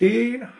3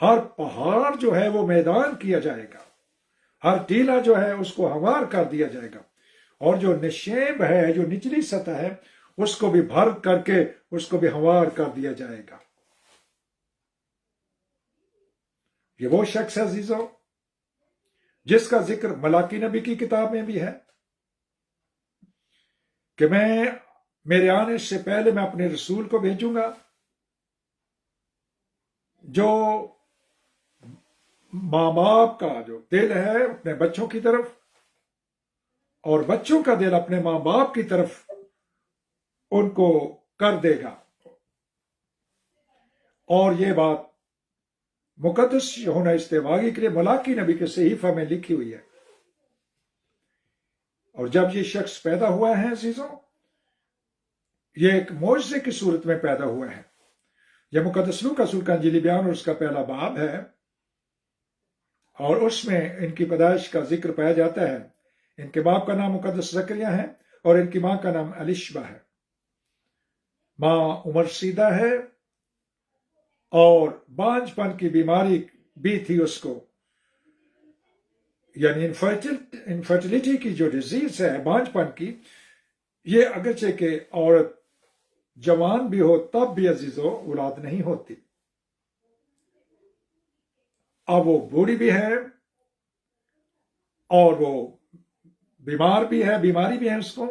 ہر پہاڑ جو ہے وہ میدان کیا جائے گا، ہر ٹیلا جو ہے اس کو ہموار کر دیا جائے گا، اور جو نشیب ہے، جو نچلی سطح ہے، اس کو بھی بھر کر کے اس کو بھی ہموار کر دیا جائے گا۔ یہ وہ شخص ہے عزیزوں جس کا ذکر ملاکی نبی کی کتاب میں بھی ہے کہ میرے آنے سے پہلے میں اپنے رسول کو بھیجوں گا جو ماں باپ کا جو دل ہے اپنے بچوں کی طرف، اور بچوں کا دل اپنے ماں باپ کی طرف ان کو کر دے گا۔ اور یہ بات مقدس یوحنا استفاغی کے لیے ملاکی نبی کے صحیفہ میں لکھی ہوئی ہے۔ اور جب یہ شخص پیدا ہوا ہے عزیزوں، یہ ایک معجزے کی صورت میں پیدا ہوا ہے۔ یہ مقدس لوکا رسول کا انجیلی بیان اور اس کا پہلا باب ہے، اور اس میں ان کی پیدائش کا ذکر پایا جاتا ہے۔ ان کے باپ کا نام مقدس زکریا ہے اور ان کی ماں کا نام الشبہ ہے۔ ماں عمر رسیدہ ہے اور بانجھ پن کی بیماری بھی تھی اس کو، یعنی انفرٹیلٹی کی جو ڈیزیز ہے بانجھ پن کی، یہ اگرچہ کہ عورت جوان بھی ہو تب بھی عزیزو اولاد نہیں ہوتی۔ اب وہ بوڑھی بھی ہے اور وہ بیمار بھی ہے، بیماری بھی ہے اس کو۔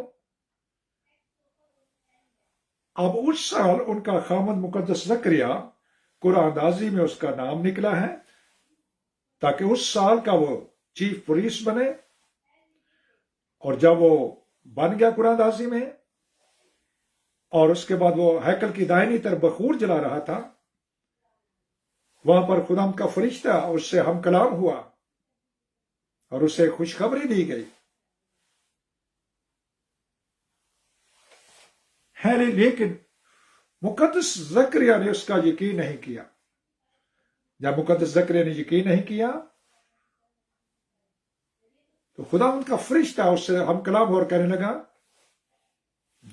اب اس سال ان کا خامد مقدس زکریا قرآن اندازی میں اس کا نام نکلا ہے تاکہ اس سال کا وہ چیف پولیس بنے، اور جب وہ بن گیا قرآن اندازی میں، اور اس کے بعد وہ ہیکل کی دائنی طرف بخور جلا رہا تھا، وہاں پر خدا کا فرشتہ اس سے ہم کلام ہوا اور اسے خوشخبری دی گئی۔ لیکن مقدس زکریا نے اس کا یقین نہیں کیا۔ جب مقدس زکریا نے یقین نہیں کیا تو خدا ان کا فرشتہ اس سے ہم کلام اور کہنے لگا،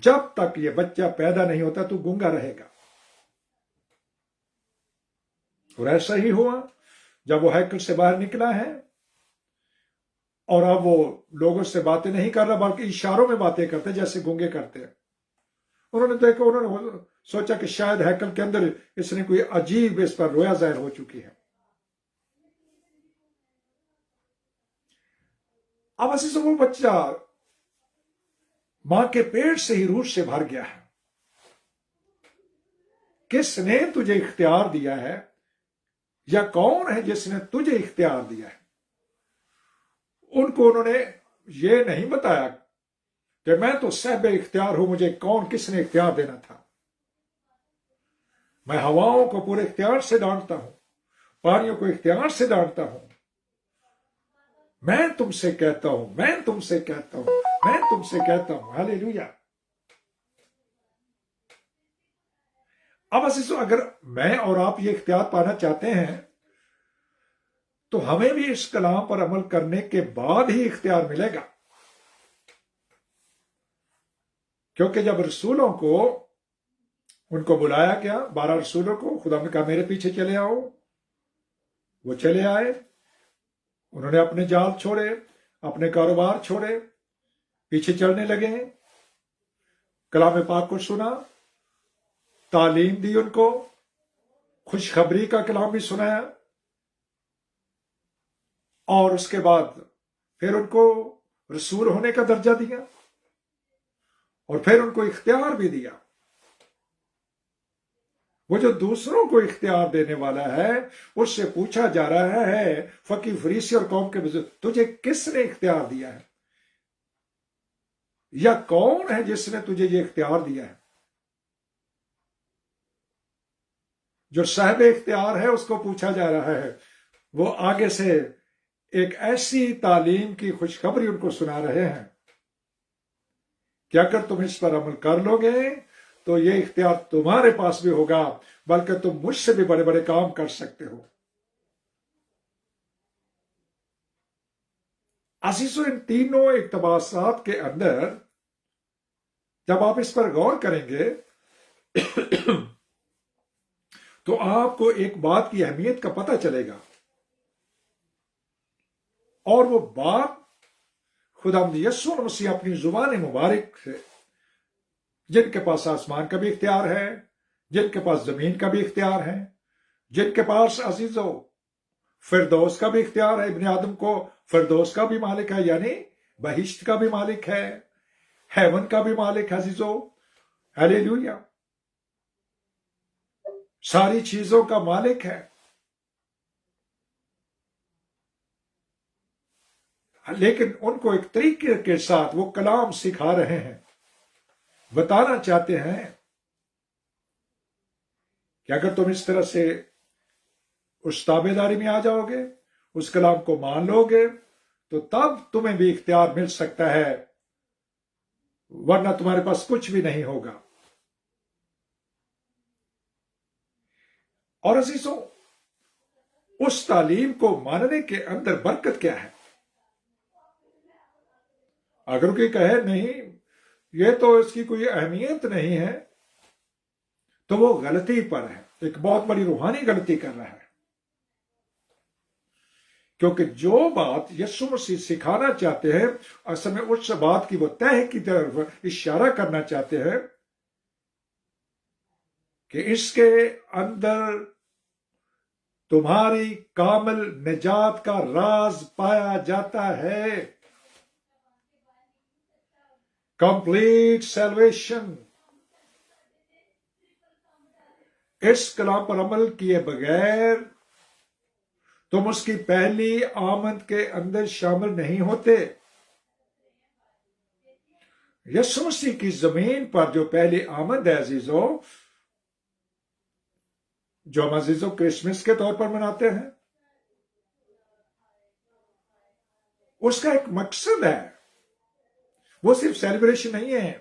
جب تک یہ بچہ پیدا نہیں ہوتا تو گونگا رہے گا۔ اور ایسا ہی ہوا جب وہ ہیکل سے باہر نکلا ہے، اور اب وہ لوگوں سے باتیں نہیں کر رہا بلکہ اشاروں میں باتیں کرتے جیسے گونگے کرتے ہیں۔ انہوں نے دیکھا، انہوں نے سوچا کہ شاید ہیکل کے اندر اس نے کوئی عجیب اس پر رویا ظاہر ہو چکی ہے۔ اب عزیزو وہ بچہ ماں کے پیٹ سے ہی روح سے بھر گیا ہے۔ کس نے تجھے اختیار دیا ہے، یا کون ہے جس نے تجھے اختیار دیا ہے؟ ان کو انہوں نے یہ نہیں بتایا کہ میں تو صاحب اختیار ہوں، مجھے کون کس نے اختیار دینا تھا۔ میں ہواؤں کو پورے اختیار سے ڈانٹتا ہوں، پانیوں کو اختیار سے ڈانٹتا ہوں۔ میں تم سے کہتا ہوں، میں تم سے کہتا ہوں، میں تم سے کہتا ہوں۔ ہاللیلویا۔ اب عزیزو اگر میں اور آپ یہ اختیار پانا چاہتے ہیں تو ہمیں بھی اس کلام پر عمل کرنے کے بعد ہی اختیار ملے گا، کیونکہ جب رسولوں کو ان کو بلایا گیا، 12 رسولوں کو خدا نے کہا میرے پیچھے چلے آؤ، وہ چلے آئے، انہوں نے اپنے جال چھوڑے، اپنے کاروبار چھوڑے، پیچھے چلنے لگے، کلام پاک کو سنا، تعلیم دی ان کو، خوشخبری کا کلام بھی سنایا، اور اس کے بعد پھر ان کو رسول ہونے کا درجہ دیا، اور پھر ان کو اختیار بھی دیا۔ وہ جو دوسروں کو اختیار دینے والا ہے اس سے پوچھا جا رہا ہے، فقیہ فریسی اور قوم کے بزرگ، تجھے کس نے اختیار دیا ہے، یا کون ہے جس نے تجھے یہ اختیار دیا ہے؟ جو صاحب اختیار ہے اس کو پوچھا جا رہا ہے، وہ آگے سے ایک ایسی تعلیم کی خوشخبری ان کو سنا رہے ہیں کہ اگر تم اس پر عمل کر لو گے تو یہ اختیار تمہارے پاس بھی ہوگا، بلکہ تم مجھ سے بھی بڑے بڑے کام کر سکتے ہو۔ عزیزو ان تینوں اقتباسات کے اندر جب آپ اس پر غور کریں گے تو آپ کو ایک بات کی اہمیت کا پتہ چلے گا، اور وہ بات خداوند یسوع مسیح اپنی زبان مبارک سے، جن کے پاس آسمان کا بھی اختیار ہے، جن کے پاس زمین کا بھی اختیار ہے، جن کے پاس عزیزو فردوس کا بھی اختیار ہے، ابن آدم کو فردوس کا بھی مالک ہے، یعنی بہشت کا بھی مالک ہے، ہیون کا بھی مالک ہے عزیزو، ہیلیلویا، ساری چیزوں کا مالک ہے، لیکن ان کو ایک طریقے کے ساتھ وہ کلام سکھا رہے ہیں، بتانا چاہتے ہیں کہ اگر تم اس طرح سے اس تابع داری میں آ جاؤ گے، اس کلام کو مان لو گے، تو تب تمہیں بھی اختیار مل سکتا ہے، ورنہ تمہارے پاس کچھ بھی نہیں ہوگا۔ اور عزیزوں، اس تعلیم کو ماننے کے اندر برکت کیا ہے؟ اگر کوئی کہے نہیں یہ تو اس کی کوئی اہمیت نہیں ہے، تو وہ غلطی پر ہے، ایک بہت بڑی روحانی غلطی کر رہا ہے، کیونکہ جو بات یسوع مسیح سکھانا چاہتے ہیں، اصل میں اس بات کی وہ تہ کی طرف اشارہ کرنا چاہتے ہیں کہ اس کے اندر تمہاری کامل نجات کا راز پایا جاتا ہے، کمپلیٹ سیلویشن۔ اس کلام پر عمل کیے بغیر تم اس کی پہلی آمد کے اندر شامل نہیں ہوتے۔ یسوع مسیح کی زمین پر جو پہلی آمد ہے عزیزو، جو ہم عزیزو کرسمس کے طور پر مناتے ہیں، اس کا ایک مقصد ہے، وہ صرف سیلیبریشن نہیں ہے،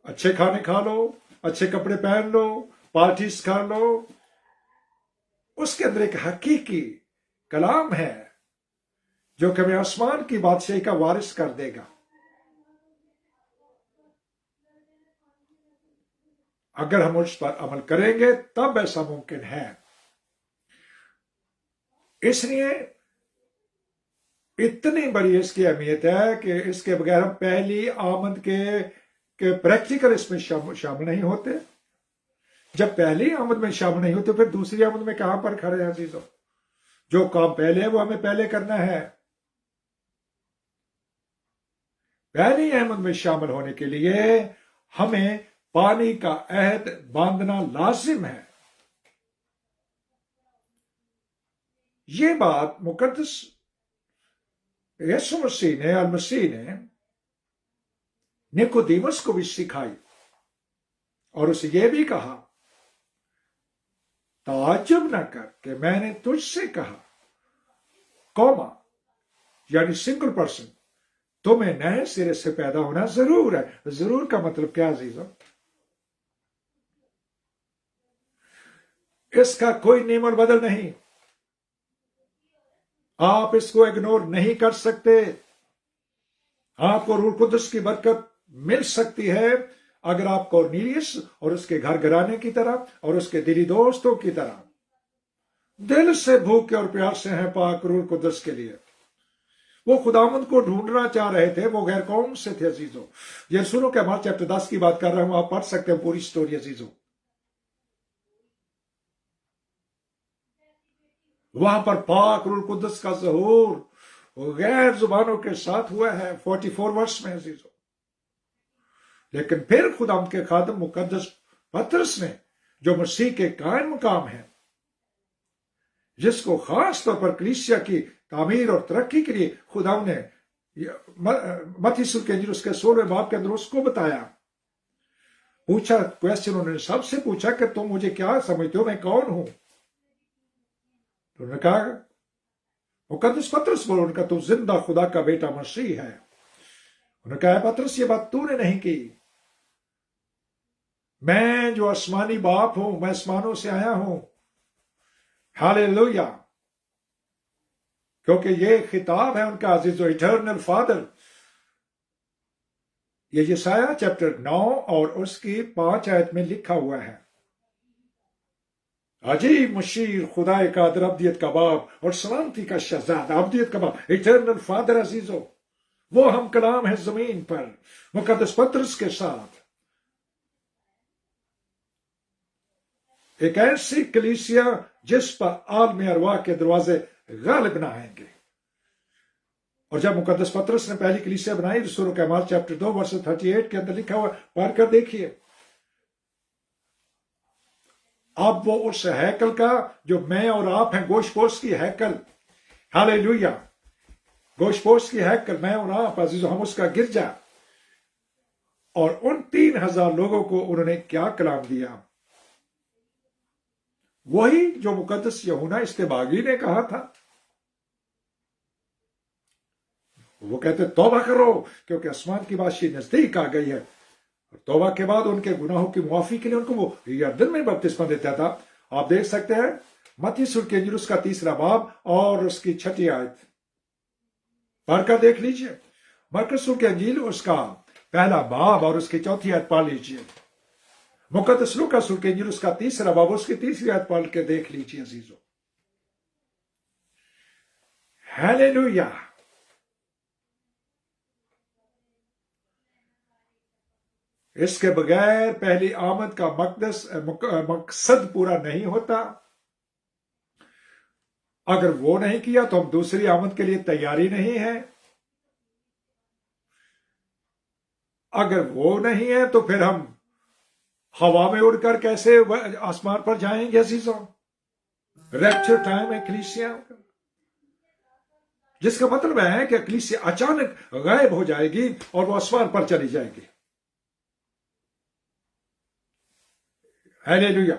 اچھے کھانے کھا لو، اچھے کپڑے پہن لو، پارٹیز کر لو، اس کے اندر ایک حقیقی کلام ہے جو کہ ہمیں آسمان کی بادشاہی کا وارث کر دے گا۔ اگر ہم اس پر عمل کریں گے تب ایسا ممکن ہے۔ اس لیے اتنی بڑی اس کی اہمیت ہے کہ اس کے بغیر ہم پہلی آمد کے پریکٹیکل اس میں شامل نہیں ہوتے۔ جب پہلی آمد میں شامل نہیں ہوتے پھر دوسری آمد میں کہاں پر کھڑے ہیں عزیزوں؟ جو کام پہلے ہے وہ ہمیں پہلے کرنا ہے۔ پہلی آمد میں شامل ہونے کے لیے ہمیں پانی کا عہد باندھنا لازم ہے۔ یہ بات مقدس یسوع مسیح نے المسیح نے نیکودیمس کو بھی سکھائی، اور اسے یہ بھی کہا، تعجب نہ کر کہ میں نے تجھ سے کہا، قوما یعنی سنگل پرسن، تمہیں نئے سرے سے پیدا ہونا ضرور ہے۔ ضرور کا مطلب کیا عزیزوں؟ اس کا کوئی نیم اور بدل نہیں، آپ اس کو اگنور نہیں کر سکتے۔ آپ کو روح القدس کی برکت مل سکتی ہے اگر آپ کورنیلیس اور اس کے گھر گھرانے کی طرح اور اس کے دلی دوستوں کی طرح دل سے بھوکے اور پیاسے ہیں پاک روح القدس کے لیے۔ وہ خداوند کو ڈھونڈنا چاہ رہے تھے، وہ غیر قوم سے تھے عزیزوں۔ یہ سنو کہ ہمارا چیپٹر 10 کی بات کر رہا ہوں، آپ پڑھ سکتے ہیں پوری سٹوری عزیزوں۔ وہاں پر پاک روح القدس کا ظہور غیر زبانوں کے ساتھ ہوا ہے 44 ورس میں عزیزوں۔ لیکن پھر خداوند کے خادم مقدس پطرس نے، جو مسیح کے قائم مقام ہیں، جس کو خاص طور پر کلیسیا کی تعمیر اور ترقی کے لیے خداوند نے متی رسول کے انجیل اس کے 16ویں باب کے اندر اس کو بتایا، پوچھا کویسچن، انہوں نے سب سے پوچھا کہ تم مجھے کیا سمجھتے ہو، میں کون ہوں؟ تو انہوں نے کہا، مقدس پطرس بولو، ان کا تو زندہ خدا کا بیٹا مسیح ہے۔ انہوں نے کہا، پطرس یہ بات تو نے نہیں کی، میں جو آسمانی باپ ہوں، میں آسمانوں سے آیا ہوں۔ ہاللویا، کیونکہ یہ خطاب ہے ان کا عزیز و ایٹرنل فادر۔ یہ یسایہ چیپٹر 9 اور اس کی 5 آیت میں لکھا ہوا ہے۔ عجیب مشیر، خدا قادر، ابدیت کا باپ اور سلامتی کا شہزادہ، ابدیت کا باپ، ایٹرنل فادر عزیزو، وہ ہم کلام ہے زمین پر مقدس پطرس کے ساتھ، ایک ایسی کلیسیا جس پر عالم ارواح کے دروازے غالب نہ آئیں گے۔ اور جب مقدس پطرس نے پہلی کلیسیا بنائی، رسولوں کے اعمال چیپٹر 2 ورس 38 کے اندر لکھا ہوا، پڑھ کر دیکھیے، اب وہ اس ہیکل کا جو میں اور آپ ہیں، گوشت پوش کی ہیکل، ہاللیلویہ، گوشت پوش کی ہیکل، میں اور آپ عزیزو، ہم اس کا گرجا، اور ان 3000 لوگوں کو انہوں نے کیا کلام دیا؟ وہی جو مقدس یوحنا استباغی نے کہا تھا۔ وہ کہتے توبہ کرو کیونکہ آسمان کی بادشاہی نزدیک آ گئی ہے۔ اور توبہ کے بعد ان کے گناہوں کی معافی کے لیے ان کو وہ یردن میں بپتسمہ دیتا تھا۔ آپ دیکھ سکتے ہیں متی رسول کی انجیل اس کا 3 باب اور اس کی 6 آیت پڑھ کر دیکھ لیجئے۔ مرکز رسول کی انجیل اس کا 1 باب اور اس کی 4 آیت پڑھ لیجئے۔ مقدس لوکا رسول کی انجیل اس کا 3 باب اور اس کی 3 آیت پڑھ کے دیکھ لیجئے عزیزو۔ ہاللیلویہ۔ اس کے بغیر پہلی آمد کا مقصد پورا نہیں ہوتا۔ اگر وہ نہیں کیا تو ہم دوسری آمد کے لیے تیاری نہیں ہے۔ اگر وہ نہیں ہے تو پھر ہم ہوا میں اڑ کر کیسے آسمان پر جائیں گے عزیزوں؟ ریپچر ٹائم ہے کلیسیا، جس کا مطلب ہے کہ کلیسیا اچانک غائب ہو جائے گی اور وہ آسمان پر چلی جائے گی۔ ہاللیلویہ۔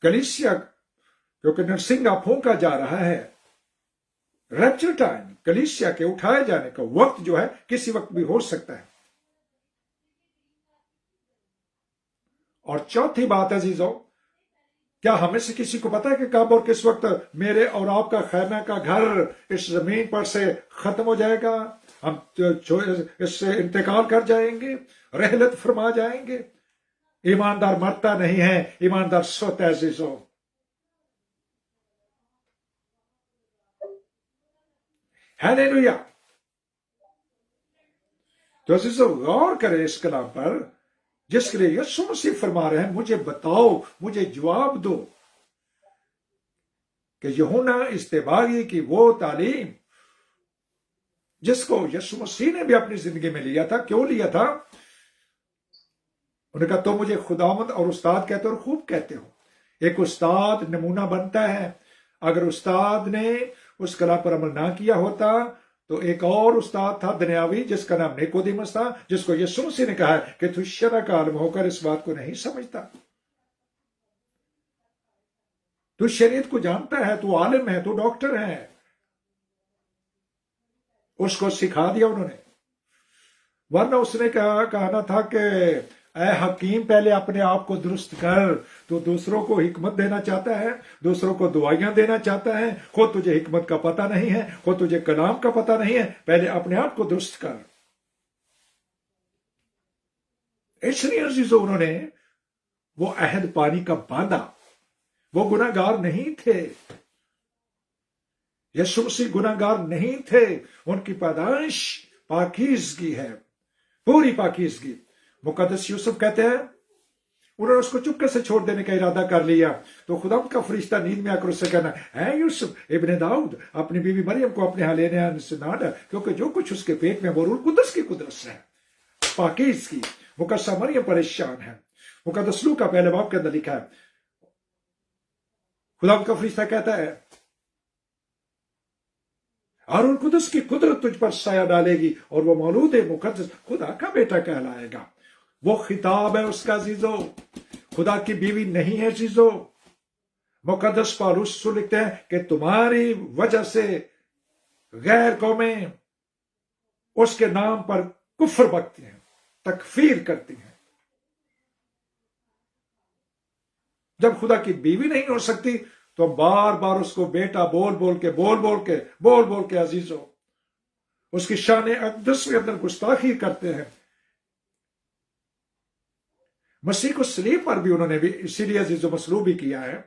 کلیسیا کیونکہ نرسنگا پھونکا جا رہا ہے، ریپچر ٹائم، کلیسیا کے اٹھائے جانے کا وقت جو ہے کسی وقت بھی ہو سکتا ہے۔ اور چوتھی بات عزیزوں، کیا ہمیں سے کسی کو پتا ہے کہ کب اور کس وقت میرے اور آپ کا خیمہ کا گھر اس زمین پر سے ختم ہو جائے گا؟ ہم اس سے انتقال کر جائیں گے، رحلت فرما جائیں گے۔ ایماندار مرتا نہیں ہے، ایماندار سوتا ہے عزیزوں۔ ہاللیلویہ۔ تو عزیزوں غور کریں اس کلام پر، جس کے لیے یسوع مسیح فرما رہے ہیں مجھے بتاؤ، مجھے جواب دو کہ یوحنا استباغی کی وہ تعلیم جس کو یسوع مسیح نے بھی اپنی زندگی میں لیا تھا، کیوں لیا تھا؟ انہوں نے کہا تو مجھے خداوند اور استاد کہتے ہو اور خوب کہتے ہو۔ ایک استاد نمونہ بنتا ہے، اگر استاد نے اس کلام پر عمل نہ کیا ہوتا تو ایک اور استاد تھا دنیاوی جس کا نام نیکودیمس تھا، جس کو یسوع مسیح نے کہا کہ تو شرع کا عالم ہو کر اس بات کو نہیں سمجھتا، تو شریعت کو جانتا ہے، تو عالم ہے، تو ڈاکٹر ہے۔ اس کو سکھا دیا انہوں نے، ورنہ اس نے کہنا تھا کہ اے حکیم پہلے اپنے آپ کو درست کر، تو دوسروں کو حکمت دینا چاہتا ہے، دوسروں کو دعائیاں دینا چاہتا ہے، خود تجھے حکمت کا پتہ نہیں ہے، خود تجھے کلام کا پتہ نہیں ہے، پہلے اپنے آپ کو درست کر۔ اس لیے عزیزو انہوں نے وہ عہد پانی کا باندھا، وہ گناہ گار نہیں تھے، یسوع مسیح گناہ گار نہیں تھے، ان کی پیدائش پاکیزگی ہے، پوری پاکیزگی۔ مقدس یوسف کہتے ہیں انہوں نے اس کو چپکے سے چھوڑ دینے کا ارادہ کر لیا، تو خدا کا فرشتہ نیند میں آ کر اس سے کہنا، اے یوسف ابن داؤد، اپنی بیوی مریم کو اپنے ہاں لینے آنے سے نہ ڈر، کیونکہ جو کچھ اس کے پیٹ میں وہ روح القدس کی قدرت سے ہے، پاکیزگی۔ مقدسہ مریم پریشان ہے۔ مقدس لوکا 1 باب کے اندر لکھا ہے، خدا کا فرشتہ کہتا ہے اور القدس کی قدرت تجھ پر سایہ ڈالے گی اور وہ مولود مقدس خدا کا بیٹا کہلائے گا۔ وہ خطاب ہے اس کا عزیزو، خدا کی بیوی نہیں ہے عزیزو۔ مقدس پالوس لکھتے ہیں کہ تمہاری وجہ سے غیر قومیں اس کے نام پر کفر بکتی ہیں، تکفیر کرتی ہیں۔ جب خدا کی بیوی نہیں ہو سکتی تو ہم بار بار اس کو بیٹا بول بول کے عزیزو اس کی شان اقدس کے اندر گستاخی کرتے ہیں۔ مسیح کو صلیب پر بھی انہوں نے بھی اسی لیے عزیز و مصلوب بھی کیا ہے.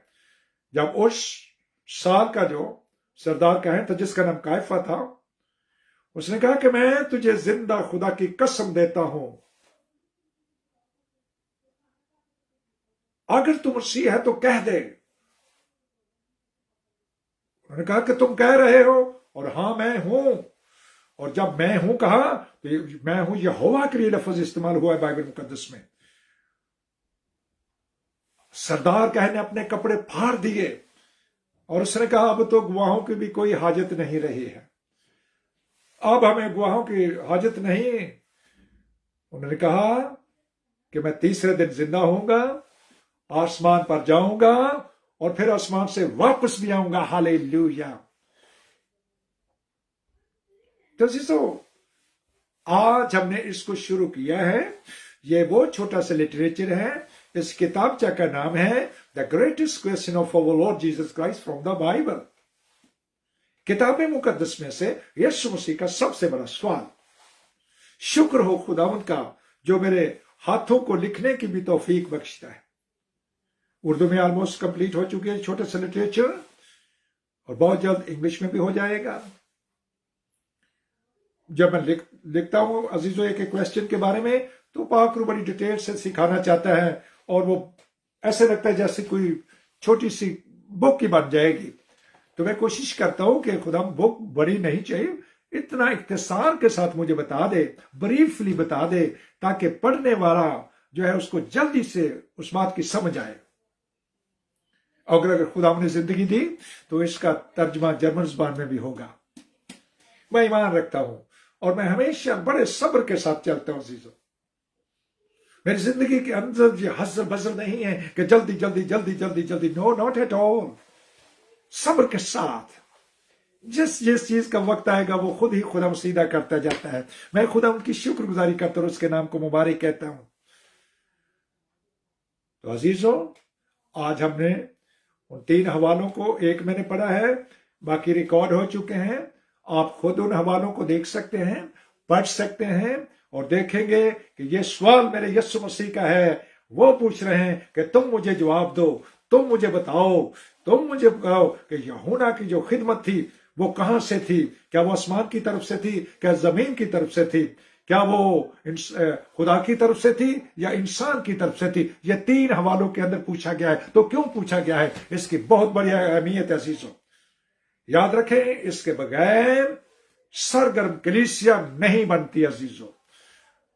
جب اس سال کا جو سردار کا ہے تھا جس کا نام کائفہ تھا، اس نے کہا کہ میں تجھے زندہ خدا کی قسم دیتا ہوں، اگر تم مسیح ہے تو کہہ دے. انہوں نے کہا کہ تم کہہ رہے ہو، اور ہاں میں ہوں. اور جب میں ہوں کہا تو میں ہوں یہوہ کے لیے لفظ استعمال ہوا ہے بائبل مقدس میں. سردار کہنے نے اپنے کپڑے پھاڑ دیے اور اس نے کہا اب تو گواہوں کی بھی کوئی حاجت نہیں رہی ہے، اب ہمیں گواہوں کی حاجت نہیں. انہوں نے کہا کہ میں تیسرے دن زندہ ہوں گا، آسمان پر جاؤں گا اور پھر آسمان سے واپس بھی آؤں گا. ہالےلویا. تو عزیزو، آج ہم نے اس کو شروع کیا ہے. یہ وہ چھوٹا سا لٹریچر ہے. اس کتابچہ کا نام ہے the greatest question of our Lord Jesus Christ from the Bible. کتاب مقدس میں سے یسوع مسیح کا سب سے بڑا سوال. شکر ہو خداوند کا جو میرے ہاتھوں کو لکھنے کی بھی توفیق بخشتا ہے. اردو میں آلموسٹ کمپلیٹ ہو چکی ہے چھوٹا سا لٹریچر، اور بہت جلد انگلش میں بھی ہو جائے گا. جب میں لکھتا ہوں عزیزو ایک کویسچن کے بارے میں تو پاک رو بڑی ڈیٹیل سے سکھانا چاہتا ہے، اور وہ ایسے لگتا ہے جیسے کوئی چھوٹی سی بک کی بن جائے گی. تو میں کوشش کرتا ہوں کہ خدا بک بڑی نہیں چاہیے، اتنا اختصار کے ساتھ مجھے بتا دے، بریفلی بتا دے، تاکہ پڑھنے والا جو ہے اس کو جلدی سے اس بات کی سمجھ آئے. اگر خدا نے زندگی دی تو اس کا ترجمہ جرمن زبان میں بھی ہوگا. میں ایمان رکھتا ہوں اور میں ہمیشہ بڑے صبر کے ساتھ چلتا ہوں عزیزو. میری زندگی کے اندر یہ ہزل بزل نہیں ہے کہ جلدی جلدی جلدی جلدی جلدی. نو، ناٹ ایٹ آل. صبر کے ساتھ جس چیز کا وقت آئے گا وہ خود ہی خدا سیدھا کرتا جاتا ہے. میں خدا ان کی شکر گزاری کرتا ہوں، اس کے نام کو مبارک کہتا ہوں. تو عزیزو، آج ہم نے ان 3 حوالوں کو، ایک میں نے پڑھا ہے، باقی ریکارڈ ہو چکے ہیں. آپ خود ان حوالوں کو دیکھ سکتے ہیں، پڑھ سکتے ہیں، اور دیکھیں گے کہ یہ سوال میرے یسوع مسیح کا ہے. وہ پوچھ رہے ہیں کہ تم مجھے جواب دو، تم مجھے بتاؤ، تم مجھے بتاؤ کہ یوحنا کی جو خدمت تھی وہ کہاں سے تھی؟ کیا وہ آسمان کی طرف سے تھی؟ کیا زمین کی طرف سے تھی؟ کیا وہ خدا کی طرف سے تھی یا انسان کی طرف سے تھی؟ یہ 3 حوالوں کے اندر پوچھا گیا ہے. تو کیوں پوچھا گیا ہے؟ اس کی بہت بڑی اہمیت ہے عزیزوں. یاد رکھیں، اس کے بغیر سرگرم کلیسیا نہیں بنتی عزیزوں.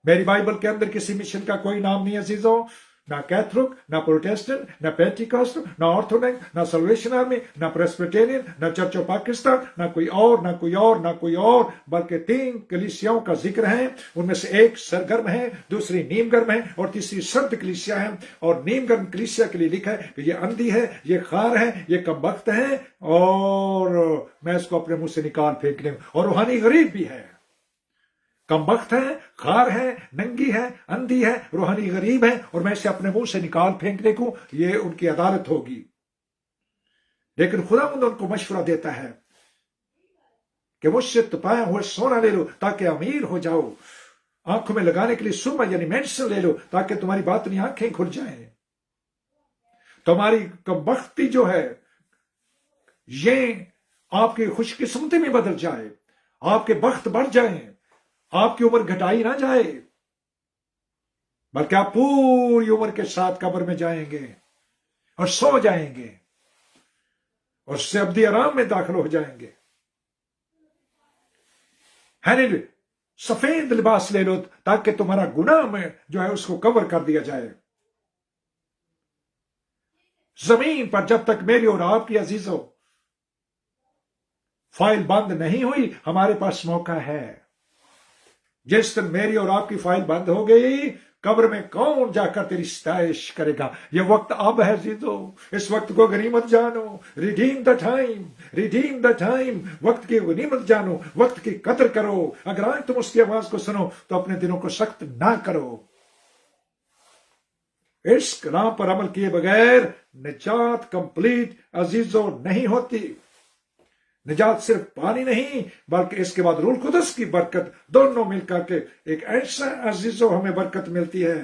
میری بائبل کے اندر کسی مشن کا کوئی نام نہیں عزیزوں. نہ کیتھولک، نہ پروٹیسٹنٹ، نہ پینٹیکاسٹ، نہ آرتھوڈاکس، نہ سلویشن آرمی، نہ پریسبیٹیرین، نہ چرچ آف پاکستان، نہ کوئی اور، نہ کوئی اور، نہ کوئی اور، بلکہ 3 کلیسیاؤں کا ذکر ہے. ان میں سے ایک سرگرم ہے، دوسری نیم گرم ہے، اور تیسری سرد کلیسیا ہے. اور نیم گرم کلیسیا کے لیے لکھا ہے کہ یہ اندھی ہے، یہ خار ہے، یہ کم بخت ہے، اور میں اس کو اپنے منہ سے نکال پھینک لوں. اور روحانی غریب بھی ہے. کم بخت ہے، خار ہے، ننگی ہے، اندھی ہے، روحانی غریب ہے، اور میں اسے اپنے منہ سے نکال پھینکنے کو، یہ ان کی عدالت ہوگی. لیکن خدا ان کو مشورہ دیتا ہے کہ مجھ سے تپایا ہوئے سونا لے لو تاکہ امیر ہو جاؤ. آنکھوں میں لگانے کے لیے سرما یعنی مینسن لے لو تاکہ تمہاری باطنی آنکھیں کھل جائیں. تمہاری کم بختی جو ہے یہ آپ کی خوش قسمتی میں بدل جائے، آپ کے بخت بڑھ جائیں، آپ کی عمر گھٹائی نہ جائے، بلکہ آپ پوری عمر کے ساتھ قبر میں جائیں گے اور سو جائیں گے اور اس سے ابدی آرام میں داخل ہو جائیں گے. سفید لباس لے لو تاکہ تمہارا گناہ میں جو ہے اس کو کور کر دیا جائے. زمین پر جب تک میری اور آپ کی عزیزوں فائل بند نہیں ہوئی، ہمارے پاس موقع ہے. جس دن میری اور آپ کی فائل بند ہو گئی، قبر میں کون جا کر تیری ستائش کرے گا؟ یہ وقت اب ہے عزیزو. اس وقت کو غنیمت جانو. Redeem the time, redeem the time. وقت کی غنیمت جانو، وقت کی قدر کرو. اگر آج تم اس کی آواز کو سنو تو اپنے دلوں کو سخت نہ کرو. اس کلام پر عمل کیے بغیر نجات کمپلیٹ عزیزو نہیں ہوتی. نجات صرف پانی نہیں بلکہ اس کے بعد روح القدس کی برکت، دونوں مل کر کے ایک ایسا عزیزو ہمیں برکت ملتی ہے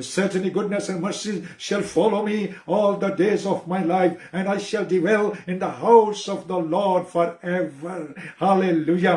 Certainly goodness and mercy shall follow me all the days of my life, and I shall dwell in the house of the Lord forever. Hallelujah.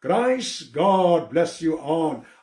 Christ, God bless you all.